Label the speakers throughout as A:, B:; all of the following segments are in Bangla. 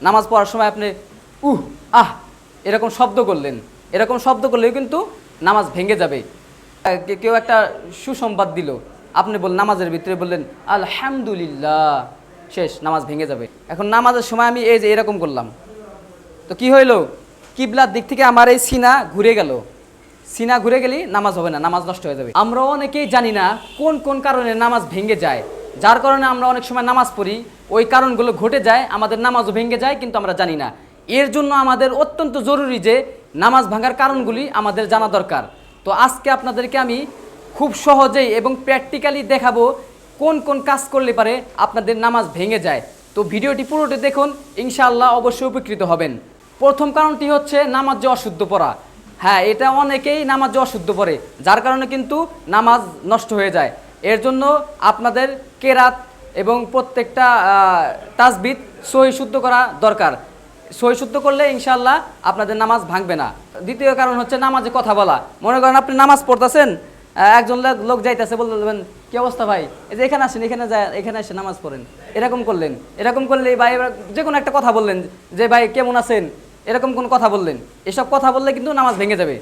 A: নামাজ পড়ার সময় আপনি উহ আহ এরকম শব্দ করলেন, এরকম শব্দ করলেও কিন্তু নামাজ ভেঙে যাবে। কেউ একটা সুসংবাদ দিল, আপনি নামাজের ভিতরে বললেন আলহামদুলিল্লাহ, শেষ, নামাজ ভেঙে যাবে। এখন নামাজের সময় আমি এই যে এরকম করলাম, তো কি হইল? কিবলার দিক থেকে আমার এই সিনা ঘুরে গেল। সিনা ঘুরে গেলেই নামাজ হবে না, নামাজ নষ্ট হয়ে যাবে। আমরা অনেকেই জানি না কোন কোন কারণে নামাজ ভেঙে যায়, যার কারণে আমরা অনেক সময় নামাজ পড়ি, ওই কারণগুলো ঘটে যায়, আমাদের নামাজও ভেঙে যায়, কিন্তু আমরা জানি না। এর জন্য আমাদের অত্যন্ত জরুরি যে নামাজ ভাঙার কারণগুলি আমাদের জানা দরকার। তো আজকে আপনাদেরকে আমি খুব সহজেই এবং প্র্যাকটিক্যালি দেখাবো কোন কোন কাজ করলে পারে আপনাদের নামাজ ভেঙে যায়। তো ভিডিওটি পুরোটি দেখুন, ইনশাআল্লাহ অবশ্যই উপকৃত হবেন। প্রথম কারণটি হচ্ছে নামাজে অশুদ্ধ পড়া। হ্যাঁ, এটা অনেকেই নামাজে অশুদ্ধ পড়ে, যার কারণে কিন্তু নামাজ নষ্ট হয়ে যায়। এর জন্য আপনাদের কেরাত এবং প্রত্যেকটা তাসবিহ সহি শুদ্ধ করা দরকার। সহি শুদ্ধ করলে ইনশাআল্লাহ আপনাদের নামাজ ভাঙবে না। দ্বিতীয় কারণ হচ্ছে নামাজে কথা বলা। মনে করেন আপনি নামাজ পড়তেছেন, একজন লোক যাইতেছে, বলবেন কি অবস্থা ভাই, এই যে এখানে আসেন, এখানে যায়, এখানে এসে নামাজ পড়েন, এরকম করলেন। এরকম করলে ভাই যে কোনো একটা কথা বললেন যে ভাই কেমন আছেন, এরকম কোন কথা বললেন, এসব কথা বললে কিন্তু নামাজ ভেঙে যাবে।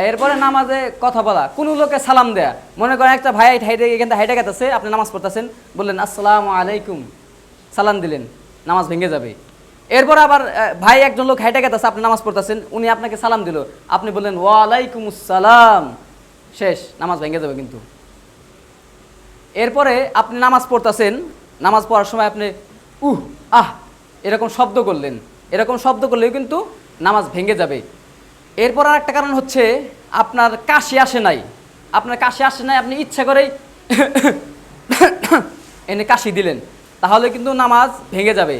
A: এরপরে নামাজে কথা বলা, কোনো লোকে সালাম দেয়া। মনে করেন একটা ভাই এখান থেকে হাইটে গেতেছে, আপনি নামাজ পড়তেছেন, বললেন আসসালামু আলাইকুম, সালাম দিলেন, নামাজ ভেঙে যাবে। এরপর আবার ভাই একজন লোক হাইটে গেতেছে, আপনি নামাজ পড়তেছেন, উনি আপনাকে সালাম দিল, আপনি বললেন ওয়ালাইকুম আসসালাম, শেষ, নামাজ ভেঙে যাবে কিন্তু। এরপরে আপনি নামাজ পড়তেছেন, নামাজ পড়ার সময় আপনি উহ আহ এরকম শব্দ করলেন, এরকম শব্দ করলেও কিন্তু নামাজ ভেঙে যাবে। এরপর আর একটা কারণ হচ্ছে আপনার কাশি আসে নাই, আপনার কাশি আসে নাই, আপনি ইচ্ছা করেই এনে কাশি দিলেন, তাহলে কিন্তু নামাজ ভেঙে যাবে।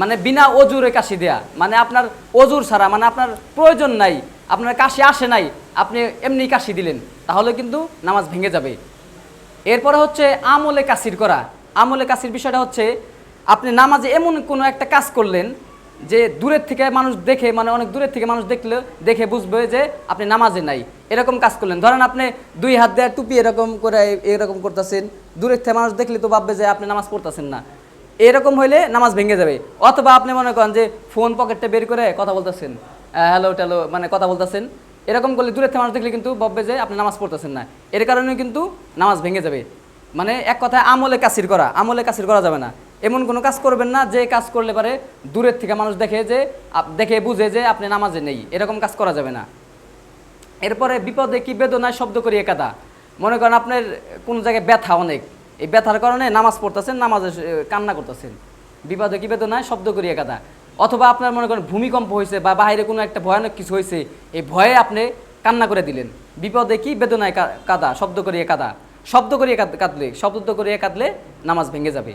A: মানে বিনা অজুরে কাশি দেয়া, মানে আপনার অজুর ছাড়া, মানে আপনার প্রয়োজন নাই, আপনার কাশি আসে নাই, আপনি এমনি কাশি দিলেন, তাহলে কিন্তু নামাজ ভেঙে যাবে। এরপরে হচ্ছে আমলে কাসির করা। আমলে কাসির বিষয়টা হচ্ছে আপনি নামাজে এমন কোনো একটা কাজ করলেন যে দূরের থেকে মানুষ দেখে, মানে অনেক দূরের থেকে মানুষ দেখে বুঝবে যে আপনি নামাজে নাই, এরকম কাজ করলেন। ধরেন আপনি দুই হাত দেওয়ার টুপি এরকম করে এরকম করতেছেন, দূরের থেকে মানুষ দেখলে তো ভাববে যে আপনি নামাজ পড়তেছেন না, এরকম হইলে নামাজ ভেঙে যাবে। অথবা আপনি মনে করেন যে ফোন পকেটটা বের করে কথা বলতেছেন, হ্যালো ট্যালো মানে কথা বলতেছেন, এরকম করলে দূরের থেকে মানুষ দেখলে কিন্তু ভাববে যে আপনি নামাজ পড়তেছেন না, এর কারণে কিন্তু নামাজ ভেঙে যাবে। মানে এক কথায় আমলে কাসির করা, আমলে কাসির করা যাবে না। এমন কোনো কাজ করবেন না যে কাজ করলে পারে দূরের থেকে মানুষ দেখে বুঝে যে আপনি নামাজে নেই, এরকম কাজ করা যাবে না। এরপরে বিপদে কি বেদনায় শব্দ করিয়ে কাঁদা। মনে করেন আপনার কোনো জায়গায় ব্যথা অনেক, এই ব্যথার কারণে নামাজ পড়তেছেন, নামাজে কান্না করতেছেন, বিপদে কি বেদনায় শব্দ করিয়ে কাঁদা। অথবা আপনার মনে করেন ভূমিকম্প হয়েছে বা বাইরে কোনো একটা ভয়ানক কিছু হয়েছে, এই ভয়ে আপনি কান্না করে দিলেন, বিপদে কি বেদনায় কাঁদা, শব্দ করিয়ে কাঁদা। শব্দ করিয়ে কাঁদলে নামাজ ভেঙে যাবে।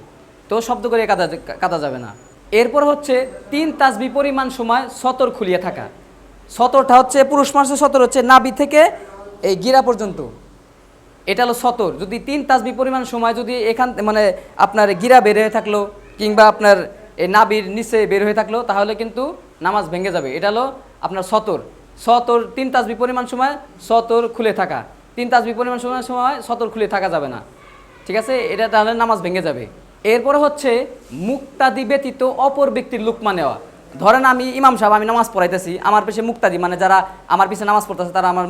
A: তো শব্দ করিয়ে কাঁদা যাবে না। এরপর হচ্ছে 3 তাসবিহ পরিমাণ সময় সতর খুলিয়ে থাকা। সতরটা হচ্ছে পুরুষ মানুষের সতর হচ্ছে নাভি থেকে এই গিরা পর্যন্ত, এটা হলো সতর। যদি 3 তাসবিহ পরিমাণ সময় যদি এখান মানে আপনার গিরা বের হয়ে থাকলো কিংবা আপনার এই নাভির নিচে বের হয়ে থাকলো, তাহলে কিন্তু নামাজ ভেঙে যাবে। এটা হলো আপনার সতর। 3 তাসবিহ পরিমাণ সময় সতর খুলে থাকা। 3 তাসবিহ পরিমাণ সময় সতর খুলে থাকা যাবে না, ঠিক আছে? এটা তাহলে নামাজ ভেঙে যাবে। এরপরে হচ্ছে মুক্তাদি ব্যতীত অপর ব্যক্তির লুকমা নেওয়া। ধরেন আমি ইমাম সাহেব, আমি নামাজ পড়াইতেছি, আমার পেছনে মুক্তাদি, মানে যারা আমার পিছনে নামাজ পড়তেছে তারা আমার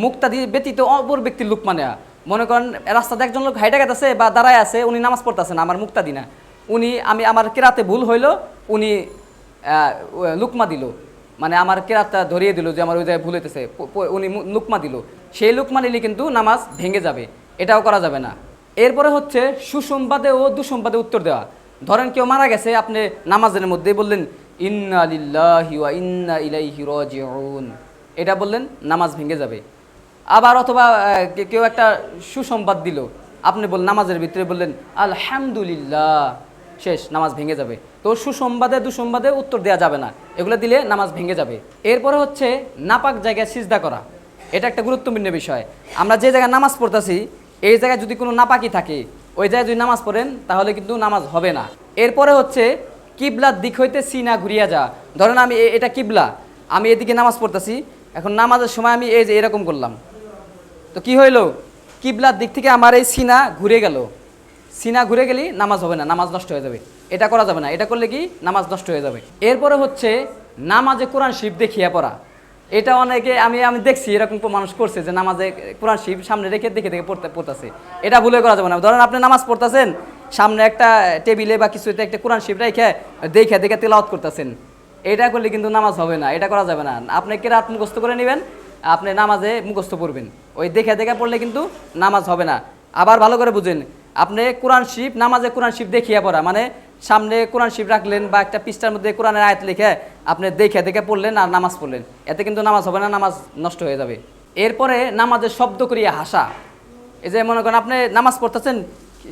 A: মুক্তাদি ব্যতীত অপর ব্যক্তির লুকমা নেওয়া। মনে করেন রাস্তাতে একজন লোক হাইটা গেছে বা দাঁড়ায় আছে, উনি নামাজ পড়তেছেন, আমার মুক্তাদি না, উনি আমার কেরাতে ভুল হইল, উনি লুকমা দিল, মানে আমার কেরাতটা ধরিয়ে দিল যে আমার ওই জায়গায় ভুল হইতেছে, উনি লুকমা দিল, সেই লুকমা নিলে কিন্তু নামাজ ভেঙে যাবে, এটাও করা যাবে না। এরপরে হচ্ছে সুসংবাদে ও দুঃসংবাদে উত্তর দেওয়া। ধরেন কেউ মারা গেছে, আপনি নামাজের মধ্যে বললেন ইন্না লিল্লাহি ওয়া ইন্না ইলাইহি রাজিউন, এটা বললেন, নামাজ ভেঙে যাবে। আবার অথবা কেউ একটা সুসংবাদ দিল, আপনি নামাজের ভিতরে বললেন আলহামদুলিল্লাহ, শেষ, নামাজ ভেঙে যাবে। তো সুসংবাদে দুঃসংবাদে উত্তর দেওয়া যাবে না, এগুলো দিলে নামাজ ভেঙে যাবে। এরপরে হচ্ছে নাপাক জায়গায় সিজদা করা। এটা একটা গুরুত্বপূর্ণ বিষয়। আমরা যে জায়গায় নামাজ পড়তেছি, এই জায়গায় যদি কোনো নাপাকি থাকে, ওই জায়গায় যদি নামাজ পড়েন তাহলে কিন্তু নামাজ হবে না। এরপরে হচ্ছে কিবলার দিক হইতে সিনা ঘুরিয়া যা। ধরেন আমি এটা কিবলা, আমি এদিকে নামাজ পড়তেছি, এখন নামাজের সময় আমি এই যে এরকম করলাম, তো কি হইল? কিবলার দিক থেকে আমার এই সিনা ঘুরে গেল। সিনা ঘুরে গেলেই নামাজ হবে না, নামাজ নষ্ট হয়ে যাবে। এটা করা যাবে না, এটা করলে কি নামাজ নষ্ট হয়ে যাবে। এরপরে হচ্ছে নামাজে কোরআন শরীফ দেখিয়ে পড়া। এটা অনেকে আমি দেখছি এরকম মানুষ করছে যে নামাজে কোরআন শরীফ সামনে রেখে দেখে দেখে পড়তেছে। এটা ভুলে করা যাবে না। ধরেন আপনি নামাজ পড়তেছেন, সামনে একটা টেবিলে বা কিছুতে একটা কোরআন শরীফ রেখে দেখে দেখে তেলাওয়াত করতেছেন, এটা করলে কিন্তু নামাজ হবে না, এটা করা যাবে না। আপনি কেরাত মুখস্থ করে নেবেন, আপনি নামাজে মুখস্থ পড়বেন, ওই দেখে দেখে পড়লে কিন্তু নামাজ হবে না। আবার ভালো করে বুঝেন, আপনি কোরআন শরীফ নামাজে কোরআন শরীফ দেখিয়ে পড়া মানে সামনে কোরআন শরীফ রাখলেন বা একটা পৃষ্ঠার মধ্যে কোরআনের আয়াত লিখে আপনি দেখে দেখে পড়লেন আর নামাজ পড়লেন, এতে কিন্তু নামাজ হবে না, নামাজ নষ্ট হয়ে যাবে। এরপরে নামাজের শব্দ করিয়া হাসা। এই যে মনে করেন আপনি নামাজ পড়তেছেন,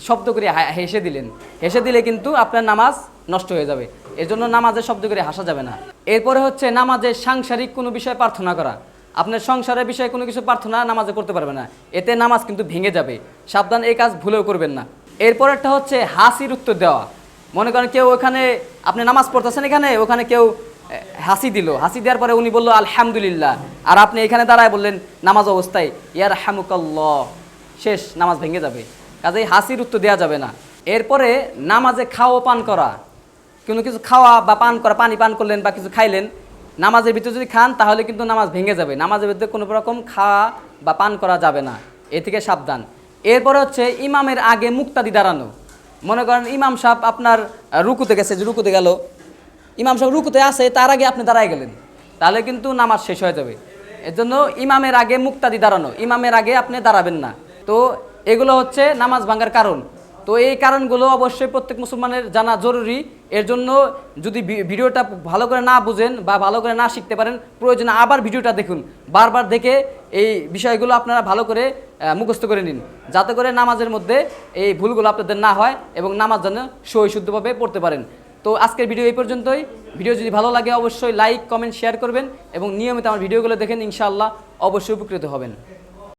A: শব্দ করে হেসে দিলেন, হেসে দিলে কিন্তু আপনার নামাজ নষ্ট হয়ে যাবে। এর জন্য নামাজে শব্দ করে হাসা যাবে না। এরপরে হচ্ছে নামাজে সাংসারিক কোনো বিষয়ে প্রার্থনা করা। আপনার সংসারের বিষয়ে কোনো কিছু প্রার্থনা নামাজে করতে পারবে না, এতে নামাজ কিন্তু ভেঙে যাবে। সাবধান, এই কাজ ভুলেও করবেন না। এরপরেরটা হচ্ছে হাসির উত্তর দেওয়া। মনে করেন কেউ ওখানে আপনি নামাজ পড়তেছেন, ওখানে কেউ হাসি দিল, হাসি দেওয়ার পরে উনি বললো আলহামদুলিল্লাহ, আর আপনি এখানে দাঁড়ায় বললেন নামাজ অবস্থায় ইয়ার হামুকাল্লাহ, শেষ, নামাজ ভেঙে যাবে। কাজেই হাসির উত্তর দেওয়া যাবে না। এরপরে নামাজে খাওয়া পান করা, কোনো কিছু খাওয়া বা পান করা, পানি পান করলেন বা কিছু খাইলেন, নামাজের ভিতরে যদি খান তাহলে কিন্তু নামাজ ভেঙে যাবে। নামাজের ভিতরে কোনো রকম খাওয়া বা পান করা যাবে না, এ থেকে সাবধান। এরপরে হচ্ছে ইমামের আগে মুক্তাদি দাঁড়ানো। মনে করেন ইমাম সাহেব আপনার রুকুতে গেছে, যে রুকুতে গেল, ইমাম সাহেব রুকুতে আসে, তার আগে আপনি দাঁড়ায় গেলেন, তাহলে কিন্তু নামাজ শেষ হয়ে যাবে। এর জন্য ইমামের আগে মুক্তাদি দাঁড়ানো, ইমামের আগে আপনি দাঁড়াবেন না। তো এগুলো হচ্ছে নামাজ ভাঙার কারণ। তো এই কারণগুলো অবশ্যই প্রত্যেক মুসলমানের জানা জরুরি। এর জন্য যদি ভিডিওটা ভালো করে না বুঝেন বা ভালো করে না শিখতে পারেন, প্রয়োজনে আবার ভিডিওটা দেখুন, বারবার দেখে এই বিষয়গুলো আপনারা ভালো করে মুখস্থ করে নিন, যাতে করে নামাজের মধ্যে এই ভুলগুলো আপনাদের না হয় এবং নামাজ যেন সহি শুদ্ধভাবে পড়তে পারেন। তো আজকের ভিডিও এই পর্যন্তই। ভিডিও যদি ভালো লাগে অবশ্যই লাইক, কমেন্ট, শেয়ার করবেন এবং নিয়মিত আমার ভিডিওগুলো দেখেন, ইনশাআল্লাহ অবশ্যই উপকৃত হবেন।